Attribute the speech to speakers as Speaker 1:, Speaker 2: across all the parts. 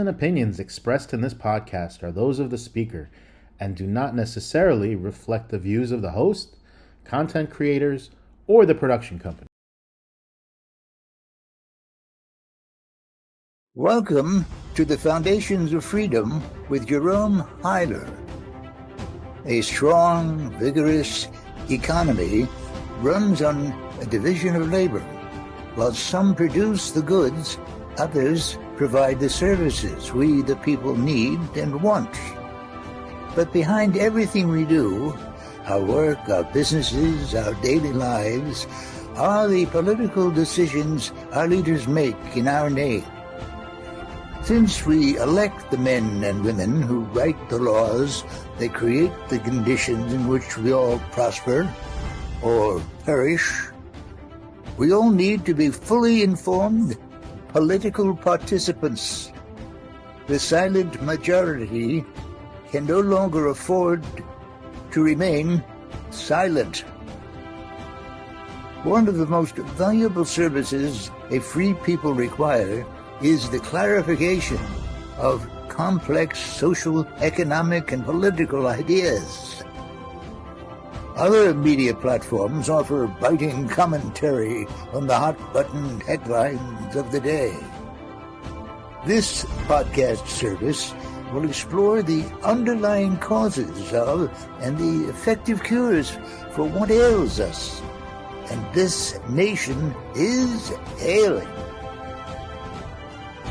Speaker 1: and opinions expressed in this podcast are those of the speaker and do not necessarily reflect the views of the host, content creators, or the production company.
Speaker 2: Welcome to the Foundations of Freedom with Jerome Huyler. A strong, vigorous economy runs on a division of labor. While some produce the goods, others provide the services we, the people, need and want. But behind everything we do, our work, our businesses, our daily lives, are the political decisions our leaders make in our name. Since we elect the men and women who write the laws that create the conditions in which we all prosper or perish, we all need to be fully informed political participants. The silent majority can no longer afford to remain silent. One of the most valuable services a free people require is the clarification of complex social, economic, and political ideas. Other media platforms offer biting commentary on the hot-button headlines of the day. This podcast service will explore the underlying causes of and the effective cures for what ails us. And this nation is ailing.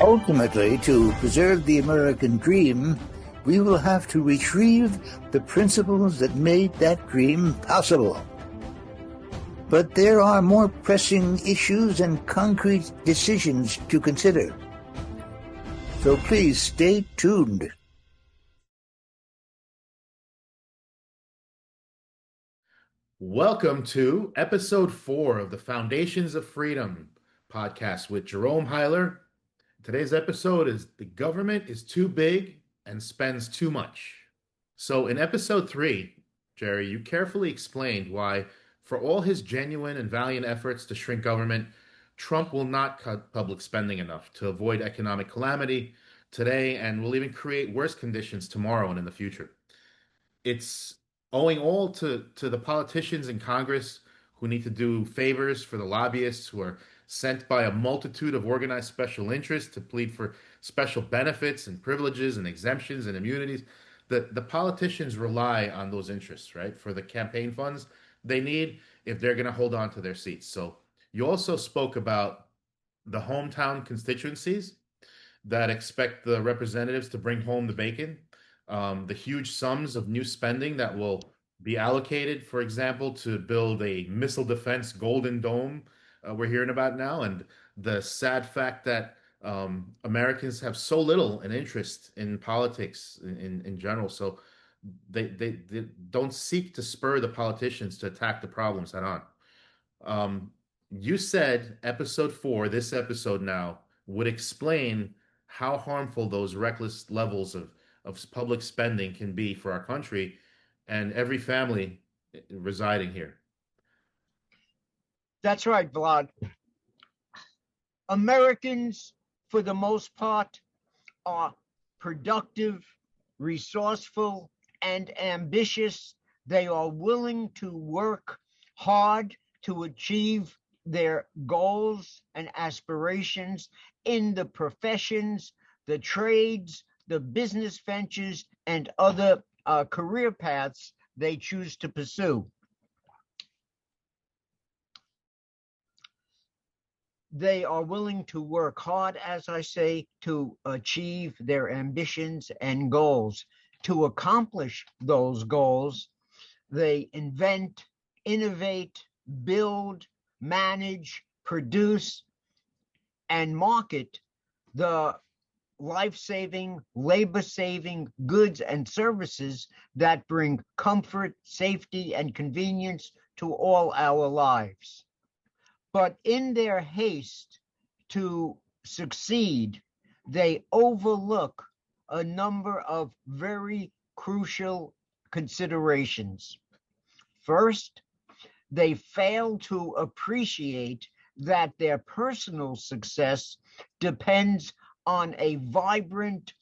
Speaker 2: Ultimately, to preserve the American dream, we will have to retrieve the principles that made that dream possible. But there are more pressing issues and concrete decisions to consider. So please stay tuned.
Speaker 1: Welcome to episode 4 of the Foundations of Freedom podcast with Jerome Huyler. Today's episode is The Government is Too Big and Spends Too Much. So in episode 3, Jerry, you carefully explained why, for all his genuine and valiant efforts to shrink government, Trump will not cut public spending enough to avoid economic calamity today and will even create worse conditions tomorrow and in the future. It's owing all to the politicians in Congress who need to do favors for the lobbyists who are sent by a multitude of organized special interests to plead for special benefits and privileges and exemptions and immunities. The politicians rely on those interests, right, for the campaign funds they need if they're going to hold on to their seats. So you also spoke about the hometown constituencies that expect the representatives to bring home the bacon, the huge sums of new spending that will be allocated, for example, to build a missile defense golden dome we're hearing about now, and the sad fact that Americans have so little an interest in politics in general. So they don't seek to spur the politicians to attack the problems head on. You said episode 4, this episode now, would explain how harmful those reckless levels of public spending can be for our country and every family residing here.
Speaker 3: That's right, Vlad. Americans, for the most part, are productive, resourceful, and ambitious. They are willing to work hard to achieve their goals and aspirations in the professions, the trades, the business ventures, and other career paths they choose to pursue. They are willing to work hard, as I say, to achieve their ambitions and goals. To accomplish those goals, they invent, innovate, build, manage, produce, and market the life-saving, labor-saving goods and services that bring comfort, safety, and convenience to all our lives. But in their haste to succeed, they overlook a number of very crucial considerations. First, they fail to appreciate that their personal success depends on a vibrant,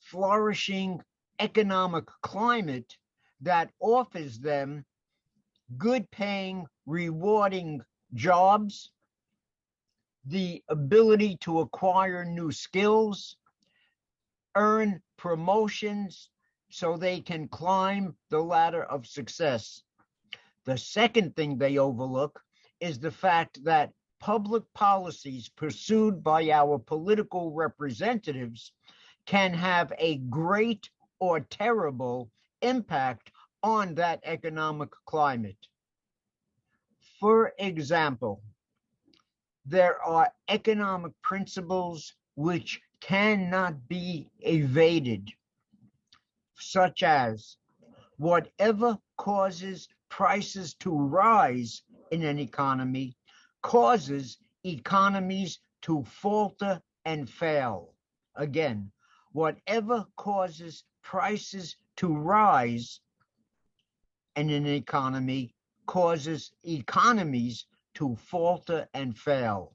Speaker 3: flourishing economic climate that offers them good paying, rewarding jobs, the ability to acquire new skills, earn promotions so they can climb the ladder of success. The second thing they overlook is the fact that public policies pursued by our political representatives can have a great or terrible impact on that economic climate. For example, there are economic principles which cannot be evaded, such as whatever causes prices to rise in an economy causes economies to falter and fail. Again, whatever causes prices to rise in an economy causes economies to falter and fail.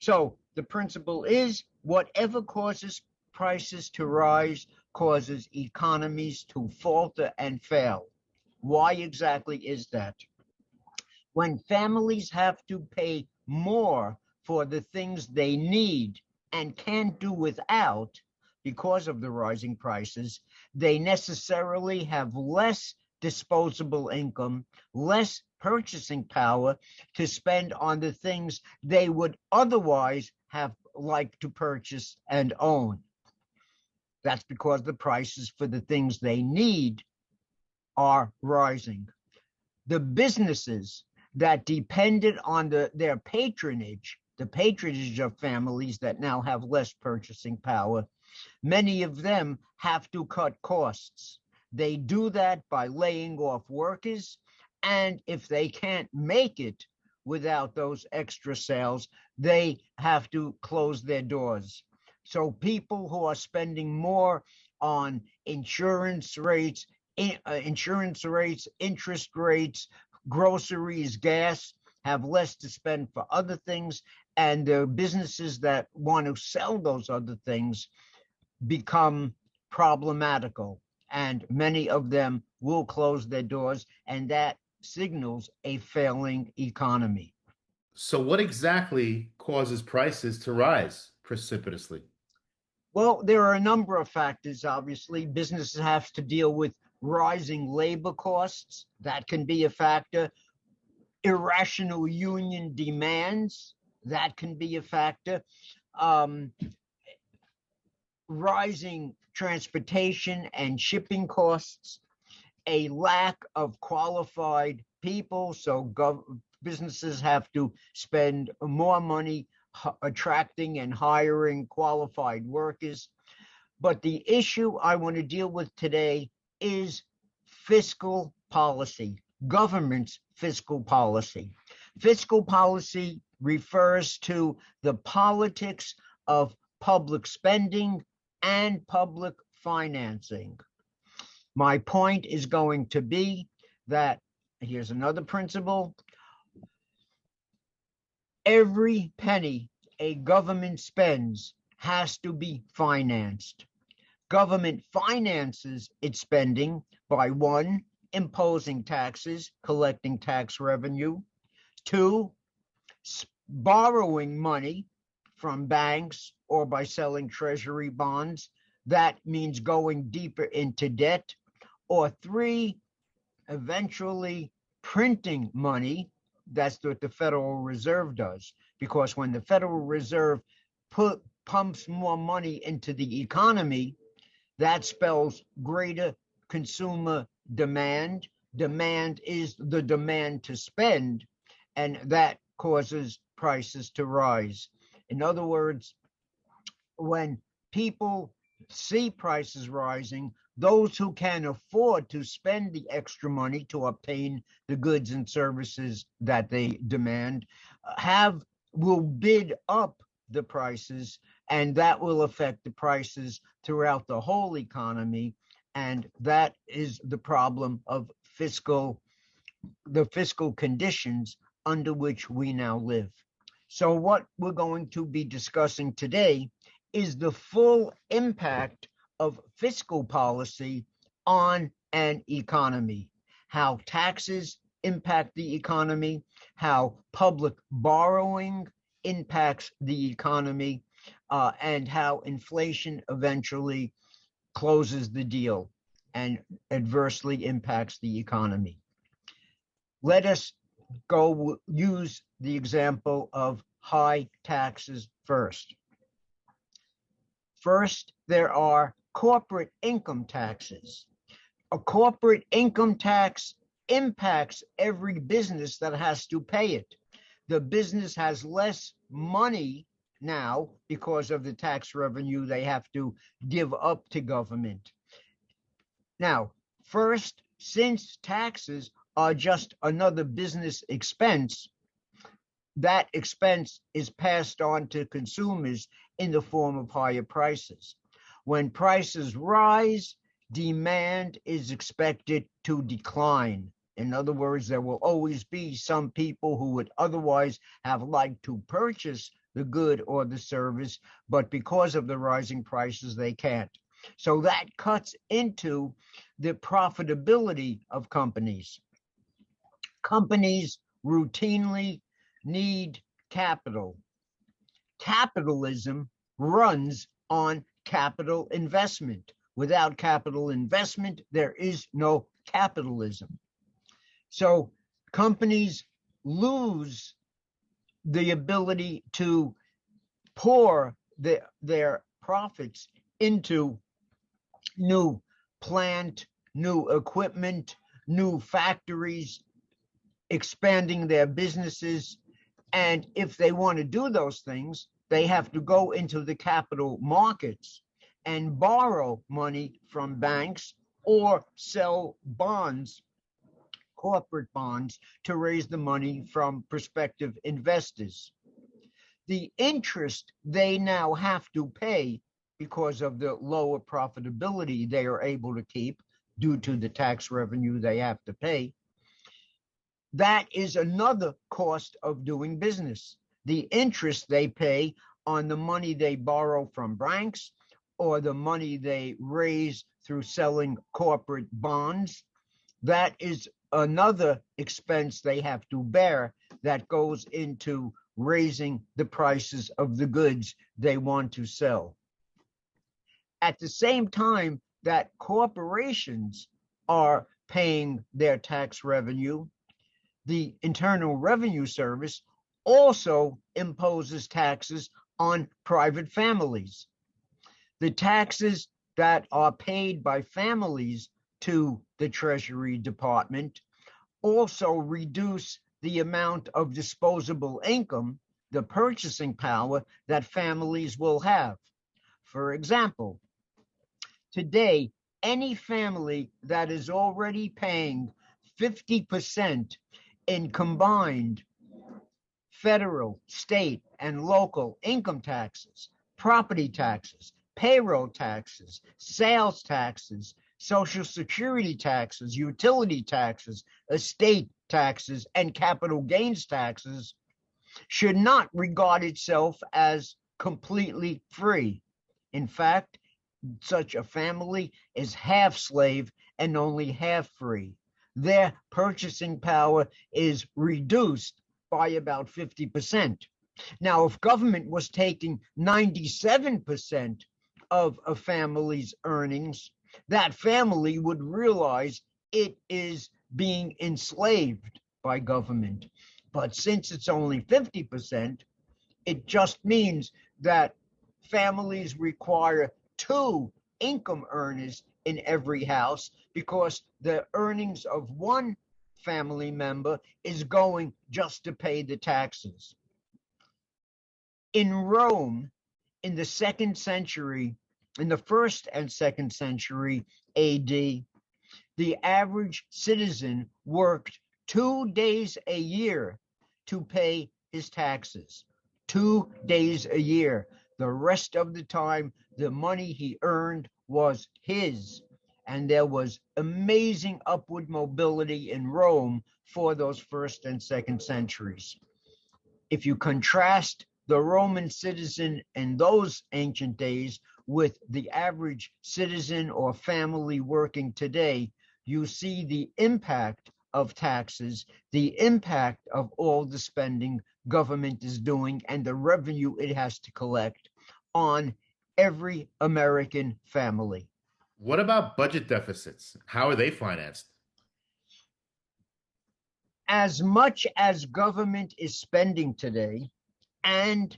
Speaker 3: So the principle is whatever causes prices to rise causes economies to falter and fail. Why exactly is that? When families have to pay more for the things they need and can't do without because of the rising prices, they necessarily have less disposable income, less purchasing power to spend on the things they would otherwise have liked to purchase and own. That's because the prices for the things they need are rising. The businesses that depended on their patronage, the patronage of families that now have less purchasing power, many of them have to cut costs. They do that by laying off workers, and if they can't make it without those extra sales, they have to close their doors. So people who are spending more on insurance rates, interest rates, groceries, gas, have less to spend for other things, and the businesses that want to sell those other things become problematical, and many of them will close their doors, and that signals a failing economy.
Speaker 1: So, what exactly causes prices to rise precipitously?
Speaker 3: Well, there are a number of factors, obviously. Businesses have to deal with rising labor costs. That can be a factor. Irrational union demands. That can be a factor. Rising transportation and shipping costs. A lack of qualified people. So businesses have to spend more money attracting and hiring qualified workers. But the issue I want to deal with today is fiscal policy, government's fiscal policy. Fiscal policy refers to the politics of public spending and public financing. My point is going to be that, here's another principle: every penny a government spends has to be financed. Government finances its spending by 1, imposing taxes, collecting tax revenue; 2, borrowing money from banks or by selling treasury bonds. That means going deeper into debt. Or 3, eventually printing money. That's what the Federal Reserve does, because when the Federal Reserve pumps more money into the economy, that spells greater consumer demand. Demand is the demand to spend, and that causes prices to rise. In other words, when people see prices rising, those who can afford to spend the extra money to obtain the goods and services that they demand will bid up the prices, and that will affect the prices throughout the whole economy. And that is the problem of the fiscal conditions under which we now live. So what we're going to be discussing today is the full impact of fiscal policy on an economy, how taxes impact the economy, how public borrowing impacts the economy, and how inflation eventually closes the deal and adversely impacts the economy. Let us go use the example of high taxes first. First, there are corporate income taxes. A corporate income tax impacts every business that has to pay it. The business has less money now because of the tax revenue they have to give up to government. Now, first, since taxes are just another business expense, that expense is passed on to consumers in the form of higher prices. When prices rise, demand is expected to decline. In other words, there will always be some people who would otherwise have liked to purchase the good or the service, but because of the rising prices, they can't. So that cuts into the profitability of companies. Companies routinely need capital. Capitalism runs on capital investment. Without capital investment, there is no capitalism. So companies lose the ability to pour their profits into new plant, new equipment, new factories, expanding their businesses. And if they want to do those things, they have to go into the capital markets and borrow money from banks or sell bonds, corporate bonds, to raise the money from prospective investors. The interest they now have to pay because of the lower profitability they are able to keep due to the tax revenue they have to pay, that is another cost of doing business. The interest they pay on the money they borrow from banks or the money they raise through selling corporate bonds, that is another expense they have to bear that goes into raising the prices of the goods they want to sell. At the same time that corporations are paying their tax revenue, the Internal Revenue Service also imposes taxes on private families. The taxes that are paid by families to the Treasury Department also reduce the amount of disposable income, the purchasing power that families will have. For example, today, any family that is already paying 50% in combined federal, state, and local income taxes, property taxes, payroll taxes, sales taxes, Social Security taxes, utility taxes, estate taxes, and capital gains taxes, should not regard itself as completely free. In fact, such a family is half slave and only half free. Their purchasing power is reduced by about 50%. Now, if government was taking 97% of a family's earnings, that family would realize it is being enslaved by government. But since it's only 50%, it just means that families require 2 income earners in every house because the earnings of one family member is going just to pay the taxes. In Rome, in the 2nd century, in the 1st and 2nd century AD, the average citizen worked 2 days a year to pay his taxes. 2 days a year. The rest of the time, the money he earned was his. And there was amazing upward mobility in Rome for those 1st and 2nd centuries. If you contrast the Roman citizen in those ancient days with the average citizen or family working today, you see the impact of taxes, the impact of all the spending government is doing and the revenue it has to collect on every American family.
Speaker 1: What about budget deficits? How are they financed?
Speaker 3: As much as government is spending today, and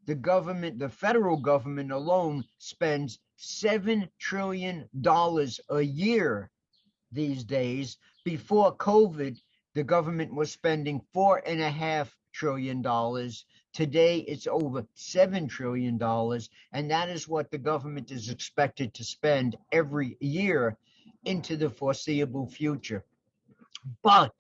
Speaker 3: the federal government alone spends $7 trillion a year these days. Before COVID, the government was spending $4.5 trillion. Today, it's over $7 trillion. And that is what the government is expected to spend every year into the foreseeable future. But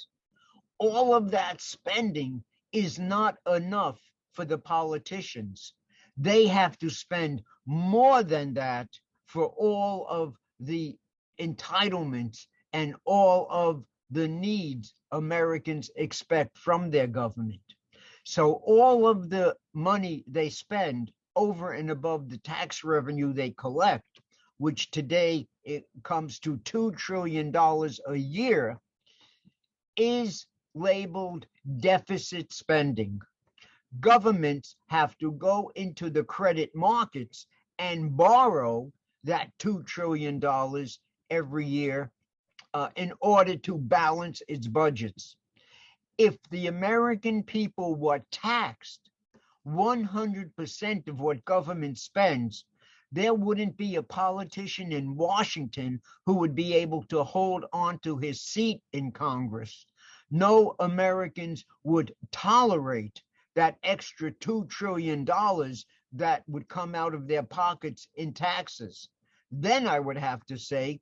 Speaker 3: all of that spending is not enough for the politicians. They have to spend more than that for all of the entitlements and all of the needs Americans expect from their government. So all of the money they spend over and above the tax revenue they collect, which today it comes to $2 trillion a year, is labeled deficit spending. Governments have to go into the credit markets and borrow that $2 trillion every year in order to balance its budgets. If the American people were taxed 100% of what government spends, there wouldn't be a politician in Washington who would be able to hold on to his seat in Congress. No Americans would tolerate that extra $2 trillion that would come out of their pockets in taxes. Then I would have to say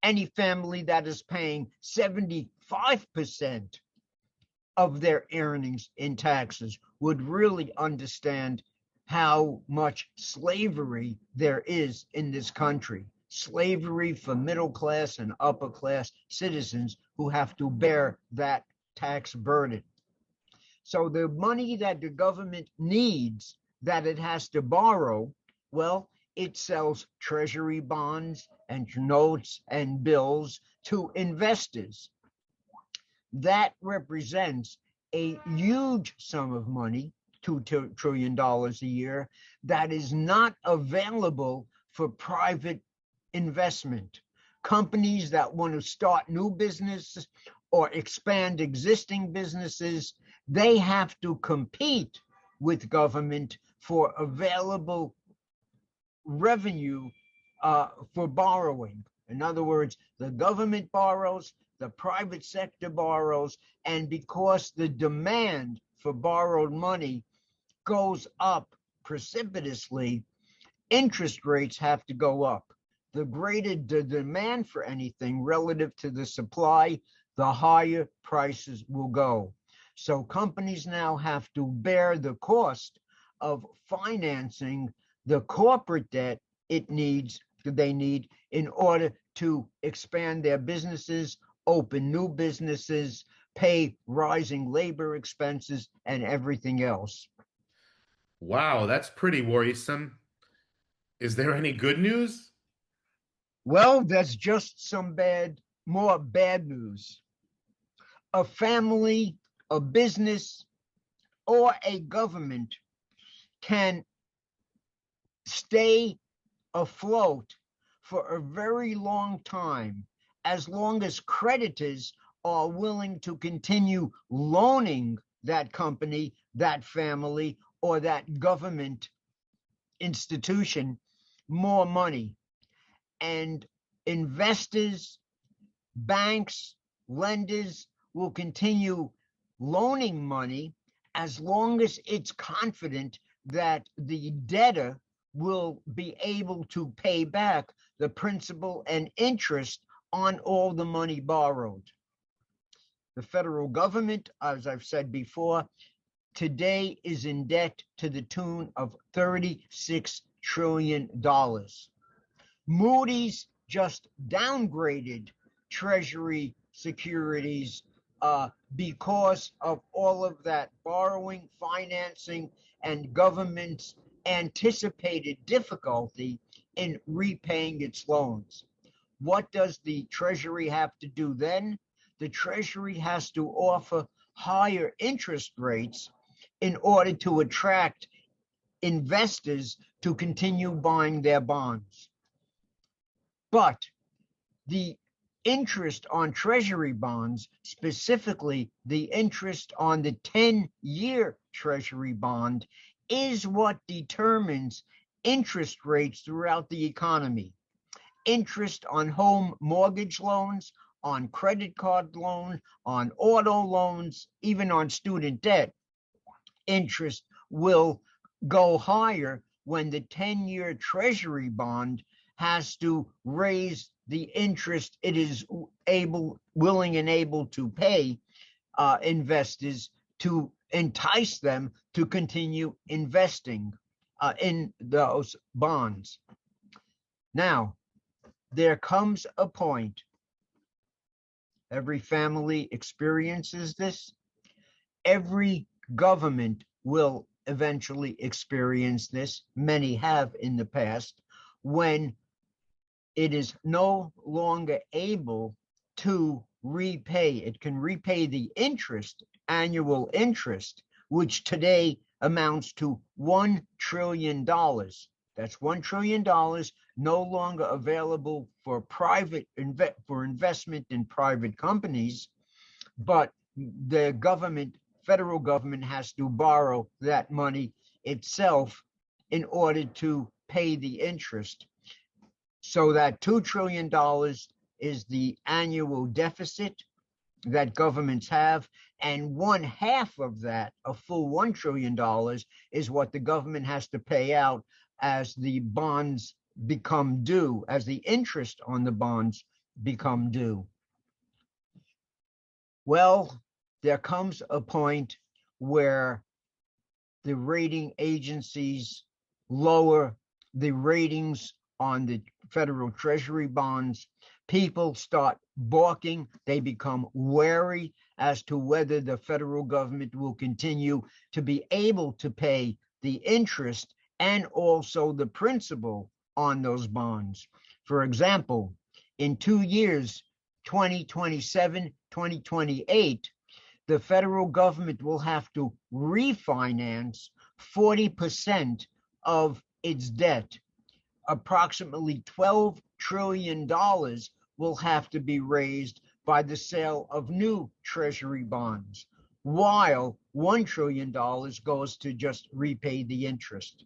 Speaker 3: any family that is paying 75% of their earnings in taxes would really understand how much slavery there is in this country. Slavery for middle class and upper class citizens who have to bear that tax burden. So the money that the government needs, that it has to borrow, well, it sells treasury bonds and notes and bills to investors. That represents a huge sum of money, $2 trillion a year, that is not available for private investment. Companies that want to start new businesses or expand existing businesses, they have to compete with government for available revenue for borrowing. In other words, the government borrows, the private sector borrows, and because the demand for borrowed money goes up precipitously, interest rates have to go up. The greater the demand for anything relative to the supply, the higher prices will go. So companies now have to bear the cost of financing the corporate debt they need in order to expand their businesses, open new businesses, pay rising labor expenses, and everything else.
Speaker 1: Wow, that's pretty worrisome. Is there any good news?
Speaker 3: Well, that's just more bad news. A family, a business, or a government can stay afloat for a very long time as long as creditors are willing to continue loaning that company, that family, or that government institution more money. And investors, banks, lenders will continue loaning money as long as it's confident that the debtor will be able to pay back the principal and interest on all the money borrowed. The federal government, as I've said before, today is in debt to the tune of $36 trillion. Moody's just downgraded Treasury securities because of all of that borrowing, financing, and government's anticipated difficulty in repaying its loans. What does the Treasury have to do then? The Treasury has to offer higher interest rates in order to attract investors to continue buying their bonds. But the interest on Treasury bonds, specifically the interest on the 10-year Treasury bond, is what determines interest rates throughout the economy. Interest on home mortgage loans, on credit card loan, on auto loans, even on student debt. Interest will go higher when the 10-year Treasury bond has to raise the interest it is willing and able to pay investors to entice them to continue investing in those bonds. Now, there comes a point, every family experiences this, every government will eventually experience this, many have in the past, when it is no longer able to repay. It can repay the interest, annual interest, which today amounts to $1 trillion. That's $1 trillion no longer available for investment in private companies, but the government, federal government, has to borrow that money itself in order to pay the interest. So that $2 trillion is the annual deficit that governments have, and one half of that, a full $1 trillion, is what the government has to pay out as the bonds become due, as the interest on the bonds become due. Well, there comes a point where the rating agencies lower the ratings on the federal Treasury bonds. People start balking. They become wary as to whether the federal government will continue to be able to pay the interest and also the principal on those bonds. For example, in 2 years, 2027, 2028, the federal government will have to refinance 40% of its debt. Approximately $12 trillion will have to be raised by the sale of new Treasury bonds, while $1 trillion goes to just repay the interest.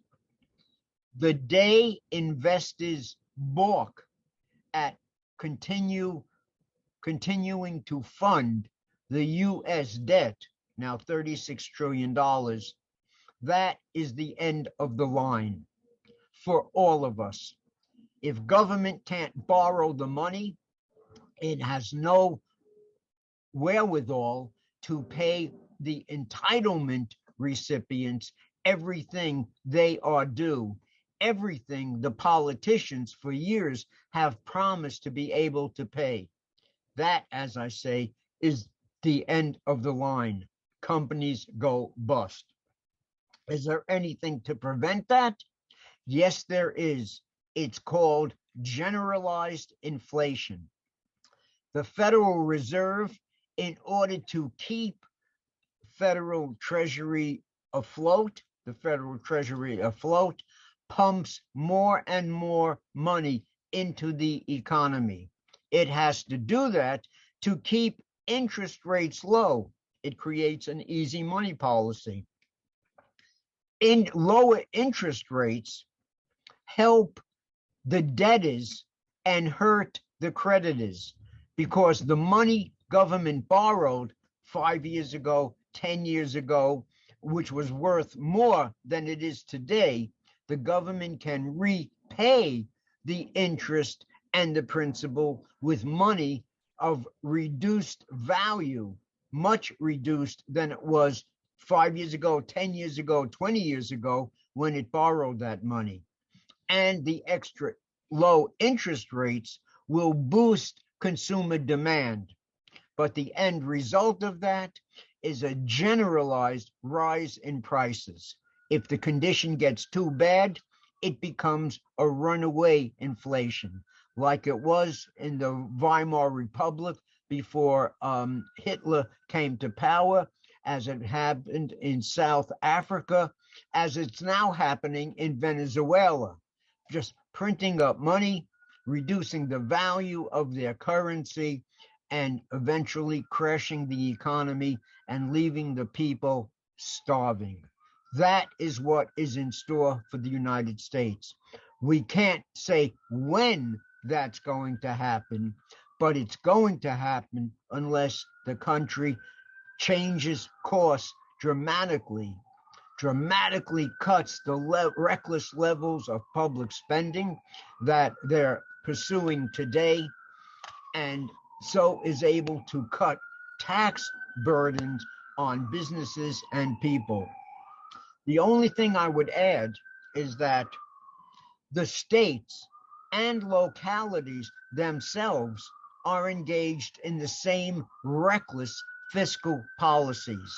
Speaker 3: The day investors balk at continuing to fund the U.S. debt, now $36 trillion, that is the end of the line for all of us. If government can't borrow the money, it has no wherewithal to pay the entitlement recipients everything they are due, everything the politicians for years have promised to be able to pay. That, as I say, is the end of the line. Companies go bust. Is there anything to prevent that? Yes, there is. It's called generalized inflation. The Federal Reserve, in order to keep federal treasury afloat, the federal treasury afloat, pumps more and more money into the economy. It has to do that to keep interest rates low. It creates an easy money policy. In lower interest rates help the debtors and hurt the creditors, because the money government borrowed 5 years ago, 10 years ago, which was worth more than it is today, the government can repay the interest and the principal with money of reduced value, much reduced than it was 5 years ago, 10 years ago, 20 years ago, when it borrowed that money. And the extra low interest rates will boost consumer demand. But the end result of that is a generalized rise in prices. If the condition gets too bad, it becomes a runaway inflation, like it was in the Weimar Republic before Hitler came to power, as it happened in South Africa, as it's now happening in Venezuela. Just printing up money, reducing the value of their currency, and eventually crashing the economy and leaving the people starving. That is what is in store for the United States. We can't say when that's going to happen, but it's going to happen unless the country changes course dramatically, dramatically cuts the reckless levels of public spending that they're pursuing today, and so is able to cut tax burdens on businesses and people. The only thing I would add is that the states and localities themselves are engaged in the same reckless fiscal policies.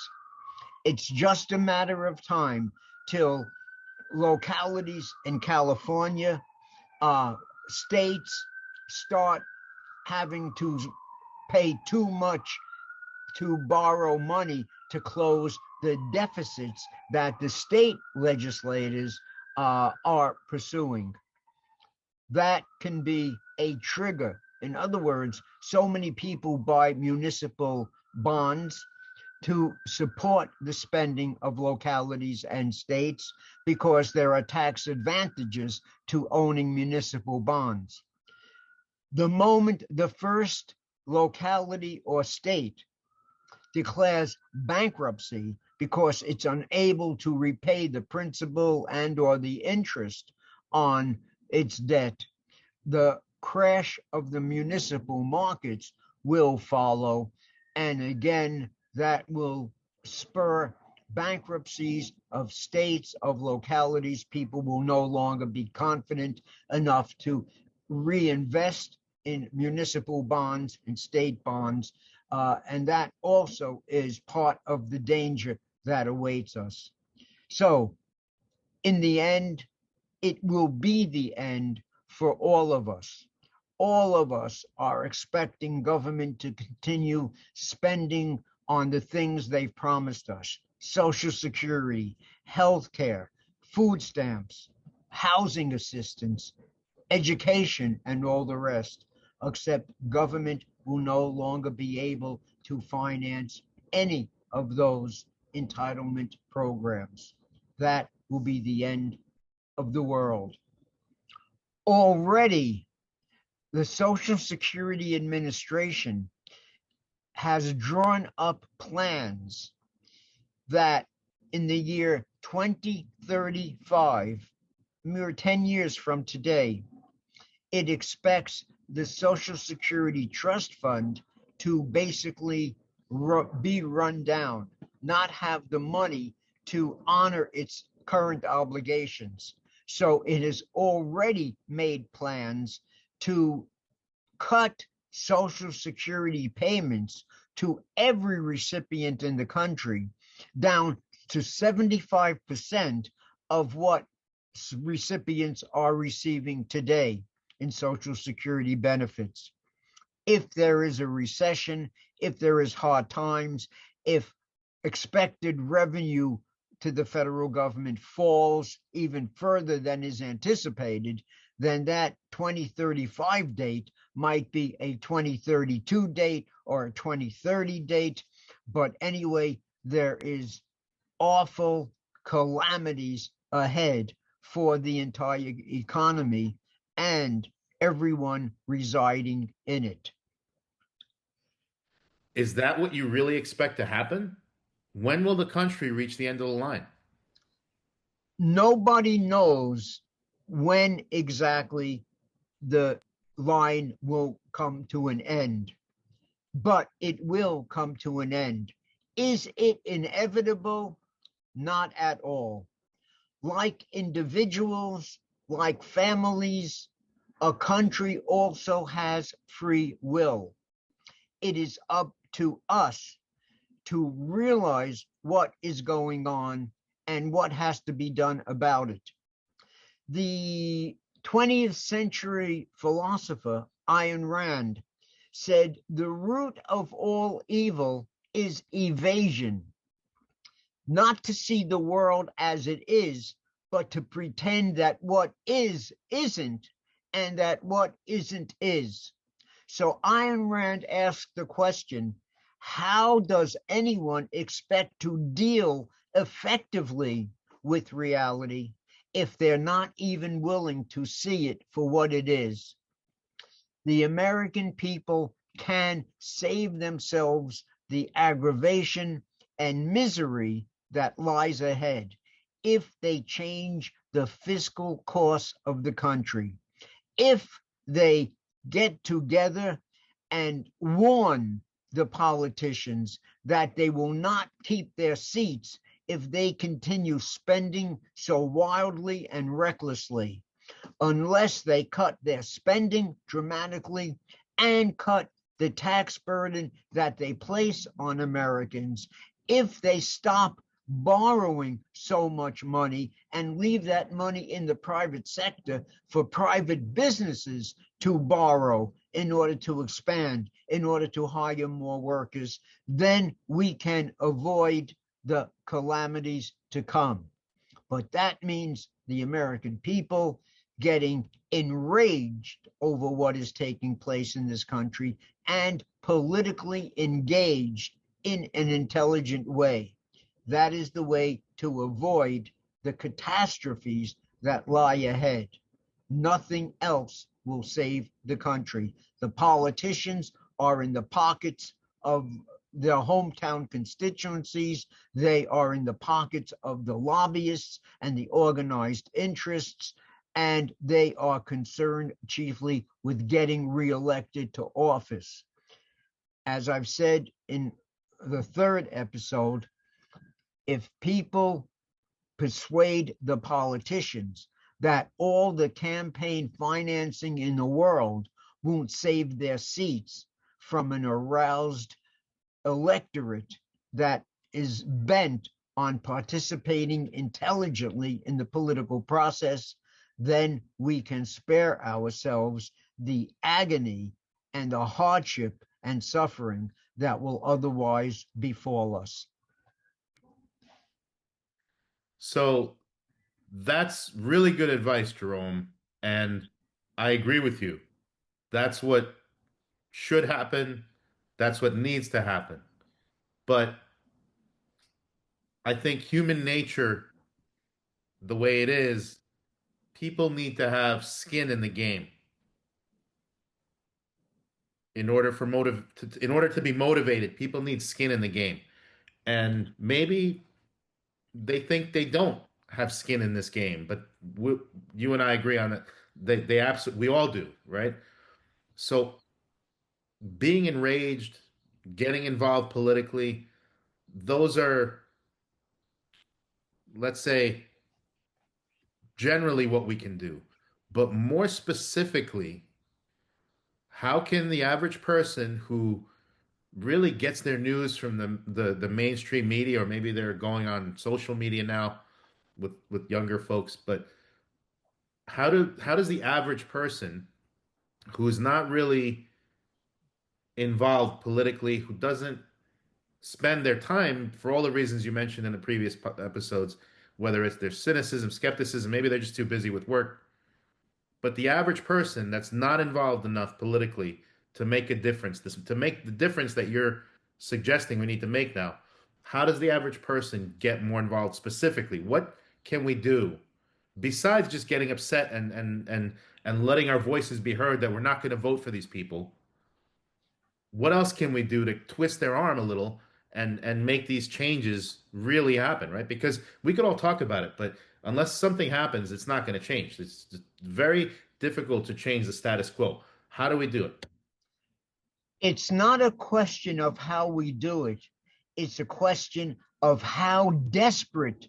Speaker 3: It's just a matter of time till localities in California, states start having to pay too much to borrow money to close the deficits that the state legislators are pursuing. That can be a trigger. In other words, so many people buy municipal bonds to support the spending of localities and states because there are tax advantages to owning municipal bonds. The moment the first locality or state declares bankruptcy because it's unable to repay the principal and or the interest on its debt, the crash of the municipal markets will follow. And again, that will spur bankruptcies of states, of localities. People will no longer be confident enough to reinvest in municipal bonds and state bonds. And that also is part of the danger that awaits us. So, in the end, it will be the end for all of us. All of us are expecting government to continue spending on the things they've promised us: Social Security, health care, food stamps, housing assistance, education, and all the rest, except government will no longer be able to finance any of those entitlement programs. That will be the end of the world. Already, the Social Security Administration has drawn up plans that in the year 2035, mere 10 years from today, it expects the Social Security Trust Fund to basically be run down, not have the money to honor its current obligations. So it has already made plans to cut Social Security payments to every recipient in the country down to 75% of what recipients are receiving today in Social Security benefits. If there is a recession, if there is hard times, if expected revenue to the federal government falls even further than is anticipated, then that 2035 date might be a 2032 date or a 2030 date. But anyway, there is awful calamities ahead for the entire economy and everyone residing in it.
Speaker 1: Is that what you really expect to happen? When will the country reach the end of the line?
Speaker 3: Nobody knows when exactly the line will come to an end, but it will come to an end. Is it inevitable? Not at all. Like individuals, like families, a country also has free will. It is up to us to realize what is going on and what has to be done about it. The 20th century philosopher Ayn Rand said the root of all evil is evasion, not to see the world as it is, but to pretend that what is isn't, and that what isn't is. So Ayn Rand asked the question, how does anyone expect to deal effectively with reality if they're not even willing to see it for what it is? The American people can save themselves the aggravation and misery that lies ahead if they change the fiscal course of the country, if they get together and warn the politicians that they will not keep their seats if they continue spending so wildly and recklessly, unless they cut their spending dramatically and cut the tax burden that they place on Americans, if they stop borrowing so much money and leave that money in the private sector for private businesses to borrow in order to expand, in order to hire more workers, then we can avoid the calamities to come. But that means the American people getting enraged over what is taking place in this country and politically engaged in an intelligent way. That is the way to avoid the catastrophes that lie ahead. Nothing else will save the country. The politicians are in the pockets of their hometown constituencies. They are in the pockets of the lobbyists and the organized interests, and they are concerned chiefly with getting reelected to office. As I've said in the third episode, if people persuade the politicians that all the campaign financing in the world won't save their seats from an aroused electorate that is bent on participating intelligently in the political process, then we can spare ourselves the agony and the hardship and suffering that will otherwise befall us.
Speaker 1: So that's really good advice, Jerome. And I agree with you. That's what should happen. That's what needs to happen. But I think human nature, the way it is, people need to have skin in the game in order to be motivated. People need skin in the game. And maybe they think they don't have skin in this game, but you and I agree on it. They absolutely, we all do, right? So being enraged, getting involved politically, those are, let's say, generally what we can do. But more specifically, how can the average person who really gets their news from the mainstream media, or maybe they're going on social media now with younger folks, but how does the average person who is not really involved politically, who doesn't spend their time for all the reasons you mentioned in the previous episodes, whether it's their cynicism, skepticism, maybe they're just too busy with work, but the average person that's not involved enough politically to make a difference, to make the difference that you're suggesting we need to make now, how does the average person get more involved specifically? What can we do besides just getting upset and letting our voices be heard that we're not going to vote for these people? What else can we do to twist their arm a little and make these changes really happen, right? Because we could all talk about it, but unless something happens, it's not going to change. It's very difficult to change the status quo. How do we do it?
Speaker 3: It's not a question of how we do it. It's a question of how desperate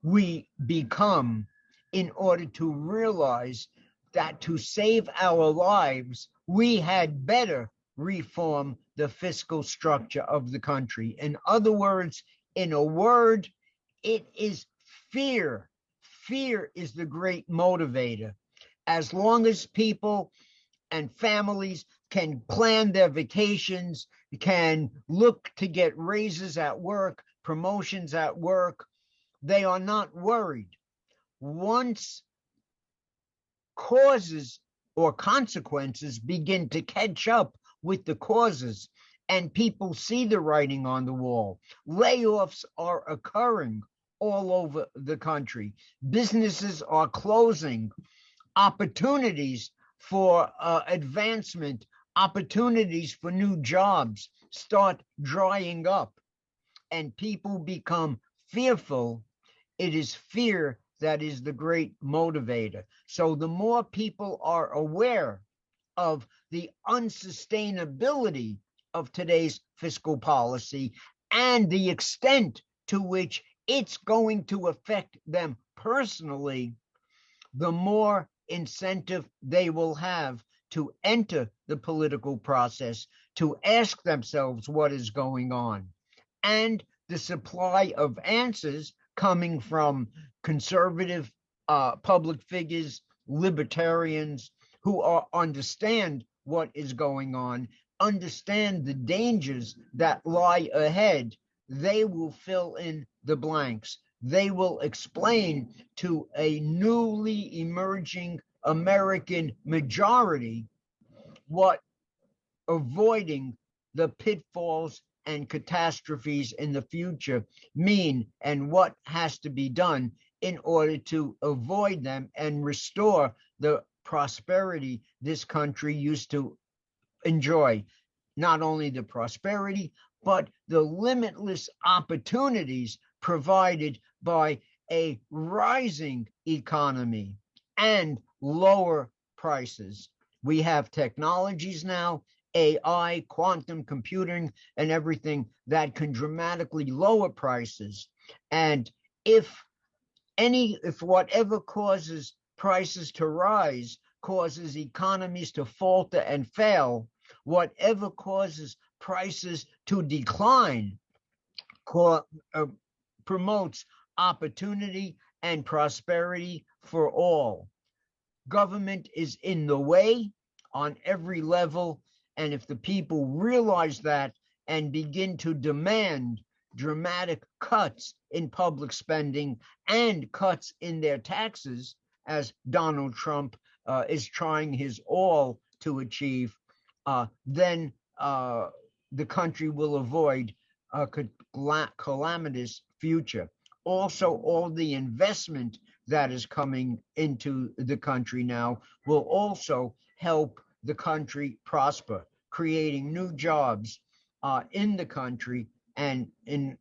Speaker 3: we become in order to realize that to save our lives, we had better reform the fiscal structure of the country. In other words, in a word, it is fear. Fear is the great motivator. As long as people and families can plan their vacations, can look to get raises at work, promotions at work, they are not worried. Once causes or consequences begin to catch up with the causes and people see the writing on the wall, layoffs are occurring all over the country, businesses are closing, opportunities for advancement, opportunities for new jobs start drying up, and people become fearful. It is fear that is the great motivator. So the more people are aware of the unsustainability of today's fiscal policy and the extent to which it's going to affect them personally, the more incentive they will have to enter the political process, to ask themselves what is going on. And the supply of answers coming from conservative public figures, libertarians who understand what is going on, understand the dangers that lie ahead, they will fill in the blanks. They will explain to a newly emerging American majority what avoiding the pitfalls and catastrophes in the future mean and what has to be done in order to avoid them and restore the prosperity this country used to enjoy. Not only the prosperity, but the limitless opportunities provided by a rising economy and lower prices. We have technologies now, AI, quantum computing, and everything that can dramatically lower prices. And if whatever causes prices to rise causes economies to falter and fail, whatever causes prices to decline promotes opportunity and prosperity for all. Government is in the way on every level, and if the people realize that and begin to demand dramatic cuts in public spending and cuts in their taxes, as Donald Trump is trying his all to achieve, then the country will avoid a calamitous future. Also, all the investment that is coming into the country now will also help the country prosper, creating new jobs in the country. And in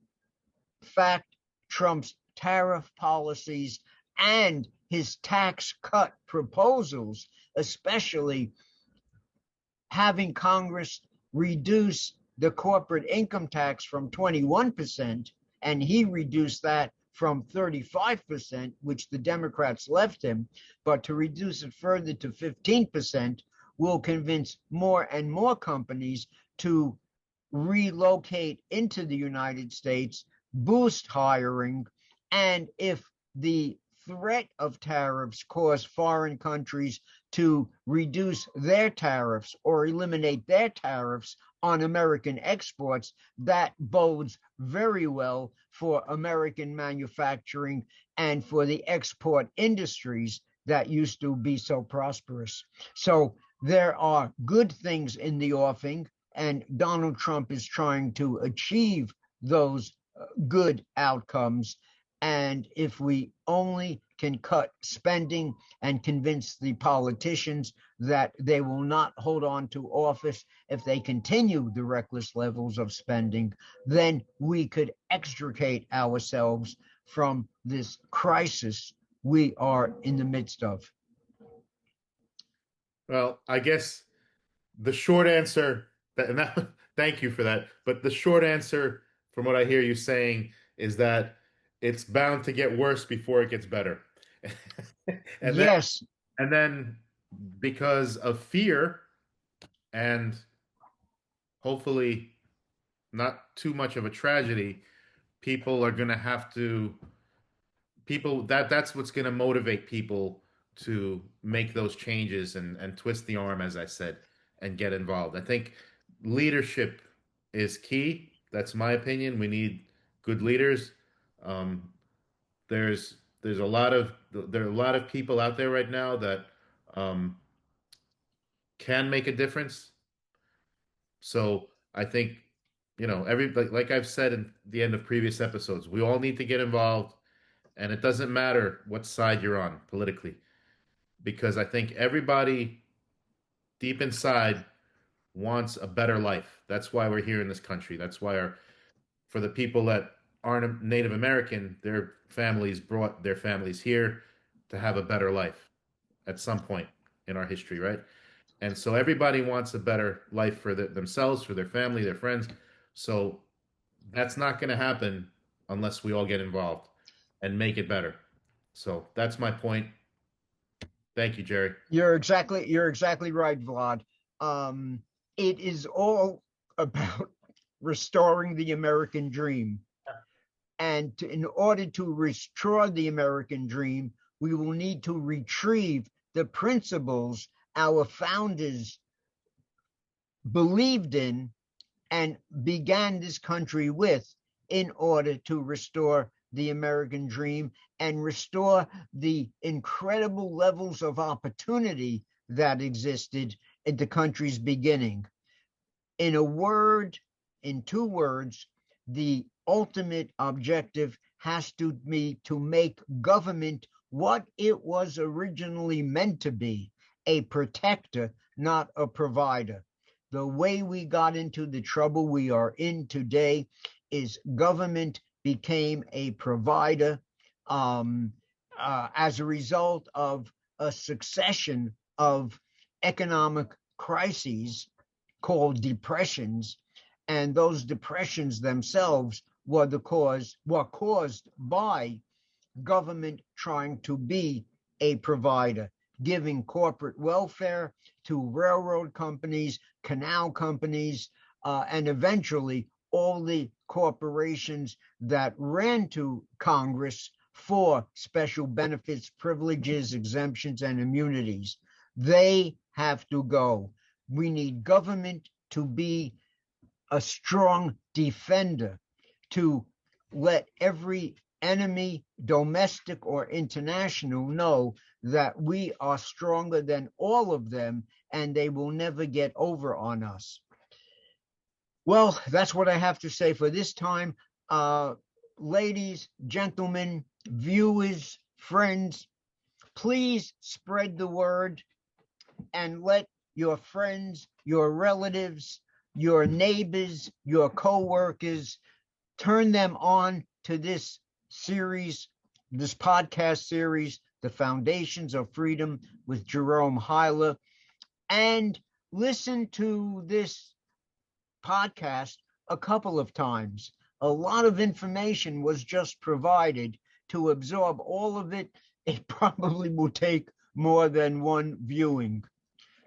Speaker 3: fact, Trump's tariff policies and his tax cut proposals, especially having Congress reduce the corporate income tax from 21%, and he reduced that from 35%, which the Democrats left him, but to reduce it further to 15% will convince more and more companies to relocate into the United States, boost hiring, and if the threat of tariffs cause foreign countries to reduce their tariffs or eliminate their tariffs on American exports, that bodes very well for American manufacturing and for the export industries that used to be so prosperous. So there are good things in the offing, and Donald Trump is trying to achieve those good outcomes. And if we only can cut spending and convince the politicians that they will not hold on to office if they continue the reckless levels of spending, then we could extricate ourselves from this crisis we are in the midst of.
Speaker 1: Well, I guess the short answer thank you for that. But the short answer from what I hear you saying is that it's bound to get worse before it gets better. And then
Speaker 3: Yes,
Speaker 1: and then because of fear and hopefully not too much of a tragedy, people are going to have to people, that's what's going to motivate people to make those changes and twist the arm, as I said, and get involved. I think leadership is key. That's my opinion. We need good leaders. Um, there's a lot of there are a lot of people out there right now that um, can make a difference. So I think, every like I've said in the end of previous episodes, we all need to get involved, and it doesn't matter what side you're on politically, because I think everybody deep inside wants a better life. That's why we're here in this country. That's why for the people that aren't Native American, their families brought their families here to have a better life at some point in our history, right? And so everybody wants a better life for themselves, for their family, their friends. So that's not going to happen unless we all get involved and make it better. So that's my point. Thank you, Jerry.
Speaker 3: You're exactly right, Vlad. Um, it is all about restoring the American dream. And in order to restore the American dream, we will need to retrieve the principles our founders believed in and began this country with in order to restore the American dream and restore the incredible levels of opportunity that existed at the country's beginning. In a word, in two words, the ultimate objective has to be to make government what it was originally meant to be, a protector, not a provider. The way we got into the trouble we are in today is government became a provider as a result of a succession of economic crises called depressions, and those depressions themselves were caused by government trying to be a provider, giving corporate welfare to railroad companies, canal companies, and eventually all the corporations that ran to Congress for special benefits, privileges, exemptions, and immunities. They have to go. We need government to be a strong defender, to let every enemy, domestic or international, know that we are stronger than all of them and they will never get over on us. Well, that's what I have to say for this time. Ladies, gentlemen, viewers, friends, please spread the word and let your friends, your relatives, your neighbors, your co-workers, turn them on to this series, this podcast series, The Foundations of Freedom with Jerome Huyler, and listen to this podcast a couple of times. A lot of information was just provided. To absorb all of it, it probably will take more than one viewing.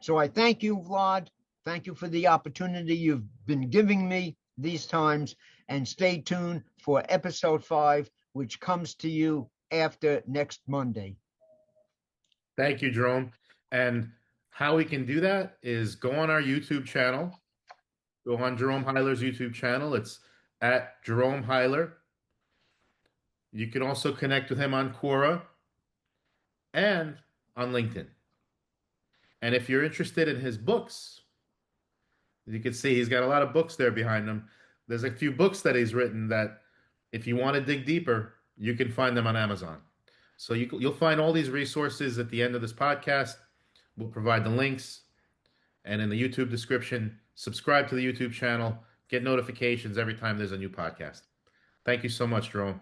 Speaker 3: So I thank you, Vlad. Thank you for the opportunity you've been giving me these times, and stay tuned for episode 5, which comes to you after next Monday.
Speaker 1: Thank you, Jerome. And how we can do that is go on our YouTube channel. Go on Jerome Huyler's YouTube channel. It's at Jerome Huyler. You can also connect with him on Quora and on LinkedIn. And if you're interested in his books, you can see he's got a lot of books there behind him. There's a few books that he's written that, if you want to dig deeper, you can find them on Amazon. So you'll find all these resources at the end of this podcast. We'll provide the links, and in the YouTube description, subscribe to the YouTube channel, get notifications every time there's a new podcast. Thank you so much, Jerome.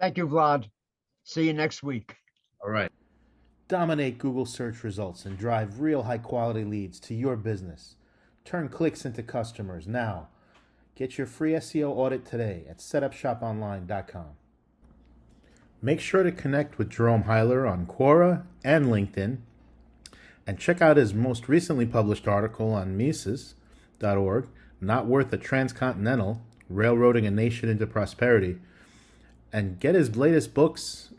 Speaker 3: Thank you, Vlad. See you next week.
Speaker 1: All right.
Speaker 4: Dominate Google search results and drive real high-quality leads to your business. Turn clicks into customers now. Get your free SEO audit today at setupshoponline.com. Make sure to connect with Jerome Huyler on Quora and LinkedIn, and check out his most recently published article on Mises.org, Not Worth a Transcontinental, Railroading a Nation into Prosperity, and get his latest books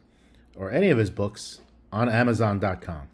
Speaker 4: or any of his books on Amazon.com.